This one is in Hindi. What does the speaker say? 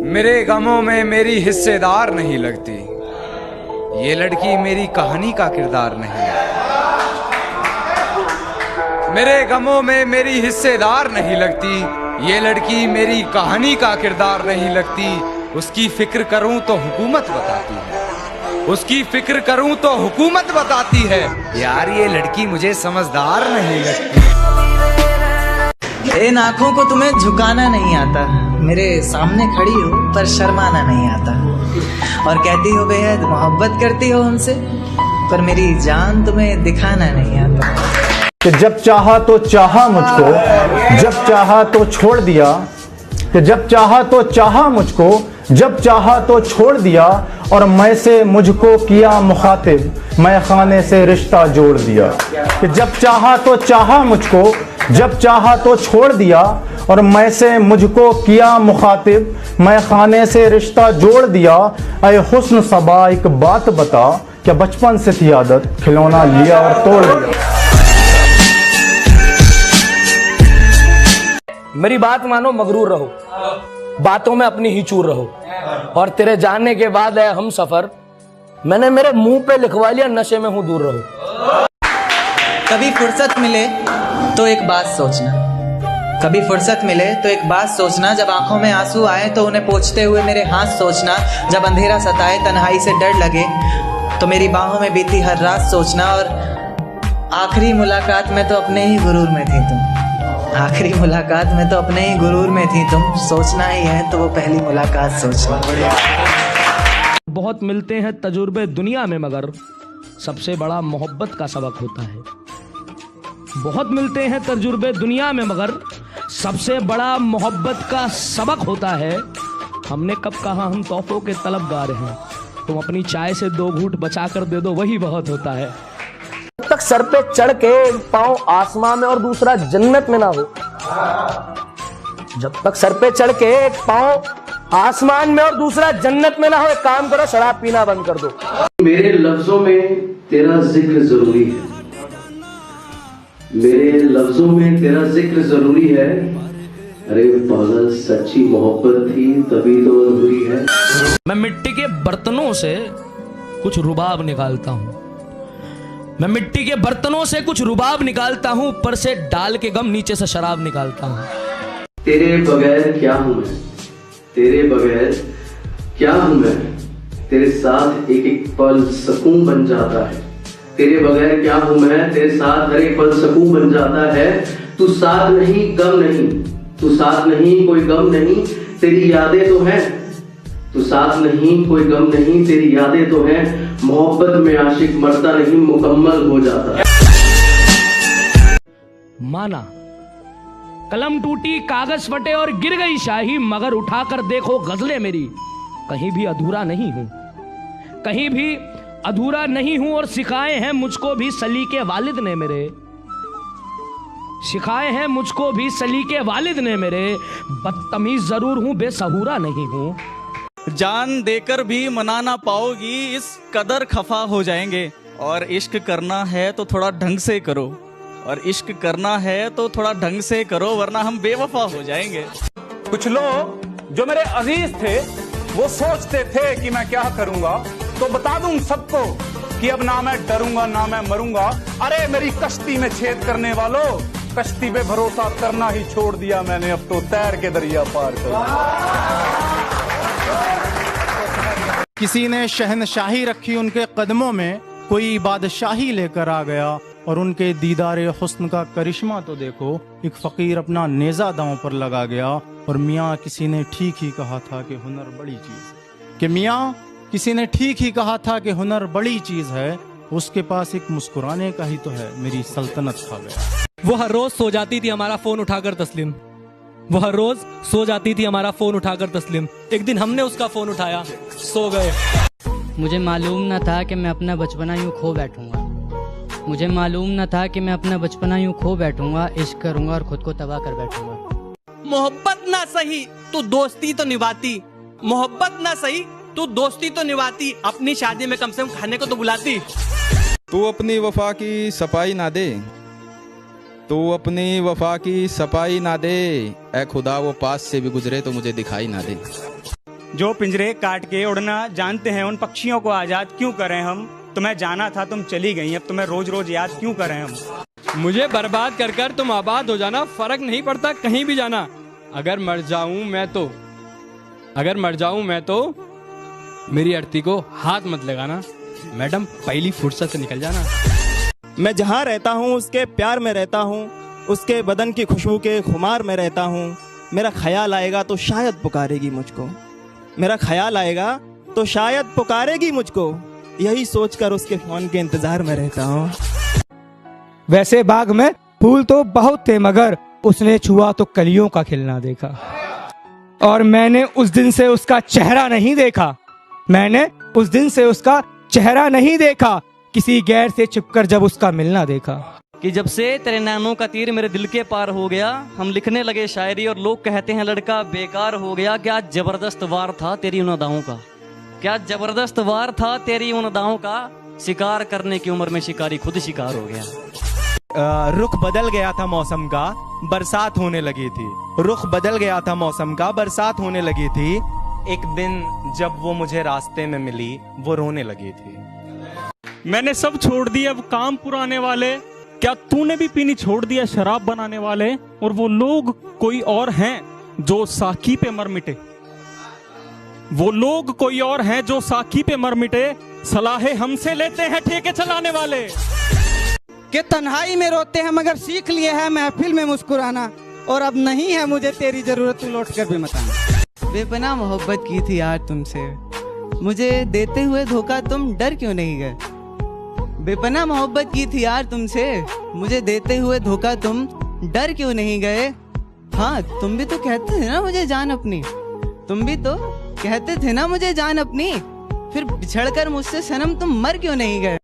मेरे गमों में मेरी हिस्सेदार नहीं लगती, ये लड़की मेरी कहानी का किरदार नहीं है। मेरे गमों में मेरी हिस्सेदार नहीं लगती, ये लड़की मेरी कहानी का किरदार नहीं लगती। उसकी फिक्र करूं तो हुकूमत बताती है, उसकी फिक्र करूं तो हुकूमत बताती है। यार ये लड़की मुझे समझदार नहीं लगती। इन आँखों को तुम्हें झुकाना नहीं आता, मेरे सामने खड़ी हो पर शर्माना नहीं आता, और कहती हो बेहद मोहब्बत करती हो हमसे, पर मेरी जान तुम्हें दिखाना नहीं आता। कि जब चाहा तो चाहा मुझको, जब चाहा तो छोड़ दिया, कि जब चाहा तो चाहा मुझको, जब चाहा तो छोड़ दिया, और मैं से मुझको किया मुखातिब, मैं खाने से रिश्ता जोड़ दिया। कि जब चाहा तो चाहा मुझको, जब चाहा तो छोड़ दिया, और मैं से मुझको किया मुखातिब, मैं खाने से रिश्ता जोड़ दिया। ऐ हुस्न सबा एक बात बता, क्या बचपन से थी आदत, खिलौना लिया और तोड़ दिया। मेरी बात मानो, मगरूर रहो, बातों में अपनी ही चूर रहो, और तेरे जाने के बाद है हम सफर, मैंने मेरे मुंह पे लिखवा लिया नशे में हूं दूर रहो। कभी फुर्सत मिले तो एक बात सोचना, कभी फुर्सत मिले तो एक बात सोचना, जब आंखों में आंसू आए तो उन्हें पोंछते हुए मेरे हाथ सोचना, जब अंधेरा सताए तन्हाई से डर लगे तो मेरी बाहों में बीती हर रात सोचना, और आखिरी मुलाकात में तो अपने ही गुरूर में थी तुम, आखिरी मुलाकात में तो अपने ही गुरूर में थी तुम, सोचना ही है तो वो पहली मुलाकात सोचना। बहुत मिलते हैं तजुर्बे दुनिया में, मगर सबसे बड़ा मोहब्बत का सबक होता है। बहुत मिलते हैं तजुर्बे दुनिया में, मगर सबसे बड़ा मोहब्बत का सबक होता है। हमने कब कहा हम तोहफों के तलबगार हैं, तुम अपनी चाय से 2 घूंट बचा कर दे दो, वही बहुत होता है। जब तक सर पे चढ़ के एक पांव आसमान में और दूसरा जन्नत में ना हो, जब तक सर पे चढ़ के एक पांव आसमान में और दूसरा जन्नत में ना हो, एक काम करो, शराब पीना बंद कर दो। मेरे लफ्जों में तेरा जिक्र जरूरी है, मेरे लफ्जों में तेरा जिक्र जरूरी है। अरे पागल, सच्ची मोहब्बत थी तभी तो अधूरी है। मैं मिट्टी के बर्तनों से कुछ रुबाब निकालता हूँ, मैं मिट्टी के बर्तनों से कुछ रुबाब निकालता हूँ, ऊपर से डाल के गम, नीचे से शराब निकालता हूँ। तेरे बगैर क्या हूँ मैं, तेरे बगैर क्या हूँ मैं, तेरे साथ एक एक पल सुकून बन जाता है। तेरे बगैर क्या हूँ मैं, तेरे साथ हर एक पल सुकून बन जाता है। तू साथ नहीं गम नहीं, तू साथ नहीं कोई गम नहीं, तेरी यादें तो हैं। तू साथ नहीं कोई गम नहीं, तेरी यादें तो हैं। मोहब्बत में आशिक मरता नहीं, मुकम्मल हो जाता है। माना कलम टूटी, कागज फटे और गिर गई शाही, मगर उठाकर देखो गजलें मेरी, कहीं भी अधूरा नहीं हूं, कहीं भी अधूरा नहीं हूं। और सिखाए हैं मुझको भी सलीके वालिद ने मेरे, सिखाए हैं मुझको भी सलीके वालिद ने मेरे, बदतमीज जरूर हूं, बेसहूरा नहीं हूं। जान देकर भी मना ना पाओगी, इस कदर खफा हो जाएंगे। और इश्क करना है तो थोड़ा ढंग से करो, और इश्क करना है तो थोड़ा ढंग से करो, वरना हम बेवफा हो जाएंगे। कुछ लोग जो मेरे अजीज थे वो सोचते थे कि मैं क्या करूंगा, तो बता दूं सबको कि अब ना मैं डरूंगा ना मैं मरूंगा। अरे मेरी कश्ती में छेद करने वालों, कश्ती पे भरोसा करना ही छोड़ दिया मैंने, अब तो तैर के दरिया पार कर। किसी ने शहनशाही रखी उनके कदमों में, कोई बादशाही लेकर आ गया, और उनके दीदारे हुस्न का करिश्मा तो देखो, एक फकीर अपना नेजा दांव पर लगा गया। और मियाँ किसी ने ठीक ही कहा था कि हुनर बड़ी चीज है, कि मियाँ किसी ने ठीक ही कहा था कि हुनर बड़ी चीज है, उसके पास एक मुस्कुराने का ही तो है, मेरी सल्तनत खा गया। वो हर रोज सो जाती थी हमारा फोन उठाकर तस्लीम, वो हर रोज सो जाती थी हमारा फोन उठाकर तस्लीम, एक दिन हमने उसका फोन उठाया, सो गए। मुझे मालूम न था कि मैं अपना बचपना यूं खो बैठूंगा, मुझे मालूम न था कि मैं अपना बचपना यूं खो बैठूंगा, इश्क करूंगा और खुद को तबाह कर बैठूंगा। मोहब्बत ना सही तो दोस्ती तो निभाती, मोहब्बत ना सही तो दोस्ती तो निभाती, अपनी शादी में कम से कम खाने को तो बुलाती। तू अपनी वफा की सफाई ना दे, तू अपनी वफा की सफाई ना दे, ऐ खुदा वो पास से भी गुजरे तो मुझे दिखाई ना दे। जो पिंजरे काट के उड़ना जानते हैं, उन पक्षियों को आजाद क्यों करें हम? तुम्हें जाना था, तुम चली गई, अब तुम्हें रोज रोज याद क्यों करें हम? मुझे बर्बाद कर कर तुम आबाद हो जाना, फर्क नहीं पड़ता कहीं भी जाना। अगर मर जाऊं मैं तो मेरी अर्थी को हाथ मत लगाना। मैडम पहली फुर्सत से निकल जाना। मैं जहाँ रहता हूँ उसके प्यार में रहता हूँ, उसके बदन की खुशबू के खुमार में रहता हूँ। मेरा ख्याल आएगा तो शायद पुकारेगी मुझको, मेरा ख्याल आएगा तो शायद पुकारेगी मुझको, यही सोचकर उसके फोन के इंतजार में रहता हूँ। वैसे बाग में फूल तो बहुत थे मगर उसने छुआ तो कलियों का खिलना देखा, और मैंने उस दिन से उसका चेहरा नहीं देखा, किसी गैर से छिपकर जब उसका मिलना देखा। कि जब से तेरे नैनों का तीर मेरे दिल के पार हो गया, हम लिखने लगे शायरी और लोग कहते हैं लड़का बेकार हो गया। क्या जबरदस्त वार था तेरी उन अदाओं का, क्या जबरदस्त वार था तेरी उन अदाओं का, शिकार करने की उम्र में शिकारी खुद शिकार हो गया। रुख बदल गया था मौसम का, बरसात होने लगी थी। रुख बदल गया था मौसम का, बरसात होने लगी थी। एक दिन जब वो मुझे रास्ते में मिली, वो रोने लगी थी। मैंने सब छोड़ दिए अब काम पुराने वाले, क्या तूने भी पीनी छोड़ दिया शराब बनाने वाले? और वो लोग कोई और हैं जो साकी पे मर मिटे, वो लोग कोई और हैं जो साकी पे मर मिटे, सलाहें हमसे लेते हैं ठेके चलाने वाले। कि तन्हाई में रोते हैं मगर सीख लिए हैं महफिल में मुस्कुराना, और अब नहीं है मुझे तेरी जरूरत, तू लौट कर भी मत आना। बेपनाह मोहब्बत की थी यार तुमसे, मुझे देते हुए धोखा तुम डर क्यों नहीं गए? बेपनाह मोहब्बत की थी यार तुमसे, मुझे देते हुए धोखा तुम डर क्यों नहीं गए? हाँ तुम भी तो कहते थे ना मुझे जान अपनी, तुम भी तो कहते थे ना मुझे जान अपनी, फिर बिछड़कर मुझसे सनम तुम मर क्यों नहीं गए?